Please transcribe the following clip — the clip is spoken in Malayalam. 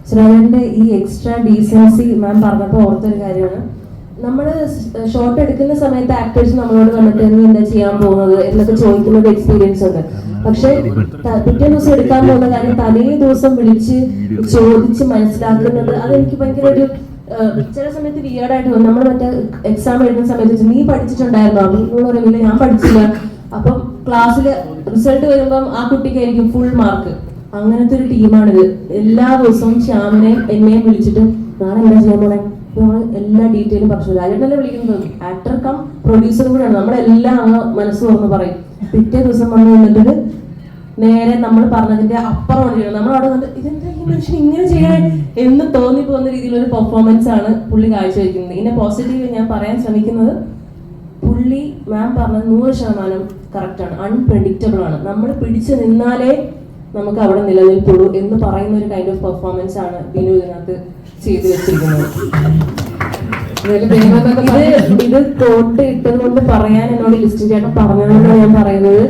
ശ്രാവണിന്റെ ഈ എക്സ്ട്രാ ഡീസൻസി മാം പറഞ്ഞപ്പോൾ ഓർത്തൊരു കാര്യമാണ്. നമ്മൾ ഷോട്ട് എടുക്കുന്ന സമയത്ത് ആക്ടേഴ്സ് നമ്മളോട് വന്നിട്ട് നീ എന്താ ചെയ്യാൻ പോകുന്നത് എന്നൊക്കെ ചോദിക്കുന്നത് എക്സ്പീരിയൻസ് ഉണ്ട്. പക്ഷെ പിറ്റേ ദിവസം എടുക്കാൻ പോകുന്ന കാര്യം തലേ ദിവസം വിളിച്ച് ചോദിച്ച് മനസ്സിലാക്കുന്നത് അതെനിക്ക് ഭയങ്കര ഒരു ചില സമയത്ത് വിയേർഡായിട്ട് തോന്നും. നമ്മൾ മറ്റേ എക്സാം എഴുതുന്ന സമയത്ത് നീ പഠിച്ചിട്ടുണ്ടായിരുന്നോ എന്ന് പറയുന്നില്ല, ഞാൻ പഠിച്ചില്ല. അപ്പം ക്ലാസ്സിൽ റിസൾട്ട് വരുമ്പം ആ കുട്ടിക്കായിരിക്കും ഫുൾ മാർക്ക്. അങ്ങനത്തെ ഒരു ടീമാണിത്. എല്ലാ ദിവസവും ശ്യാമിനെയും എന്നെയും വിളിച്ചിട്ട് നാളെ എന്താ ചെയ്യാൻ പോണേ, നമ്മൾ എല്ലാ ഡീറ്റെയിലും പറഞ്ഞു. രാജേട്ടനല്ലേ വിളിക്കുന്നത്, ആക്ടർ കം പ്രൊഡ്യൂസർ കൂടെയാണ്. നമ്മളെല്ലാം അങ്ങ് മനസ്സ് തുറന്ന് പറയും. പിറ്റേ ദിവസം വന്ന് നിന്നിട്ട് നേരെ നമ്മൾ പറഞ്ഞതിന്റെ അപ്പുറമാണ് ചെയ്യണം. നമ്മളവിടെ വന്നിട്ട് ഇതെന്താ ഈ മനുഷ്യൻ ഇങ്ങനെ ചെയ്യണേ എന്ന് തോന്നിപ്പോകുന്ന രീതിയിലൊരു പെർഫോമൻസ് ആണ് പുള്ളി കാഴ്ചവെക്കുന്നത്. ഇതിന്റെ പോസിറ്റീവ് ഞാൻ പറയാൻ ശ്രമിക്കുന്നത്, പുള്ളി മാം പറഞ്ഞത് 100% കറക്റ്റാണ്. അൺപ്രെഡിക്റ്റബിൾ ആണ്. നമ്മൾ പിടിച്ചു നിന്നാലേ നമുക്ക് അവിടെ നിലനിൽപ്പുള്ളൂ എന്ന് പറയുന്ന ഒരു കൈൻഡ് ഓഫ് പെർഫോമൻസ് ആണ് ബിനു ഇതിനകത്ത് ചെയ്തു വെച്ചിരിക്കുന്നത്. ഇത് കോട്ട് ഇട്ടത് കൊണ്ട് പറയാൻ എന്നോട് ലിസ്റ്റിൻ ചേട്ടൻ പറഞ്ഞതുകൊണ്ടാണ് ഞാൻ പറയുന്നത്.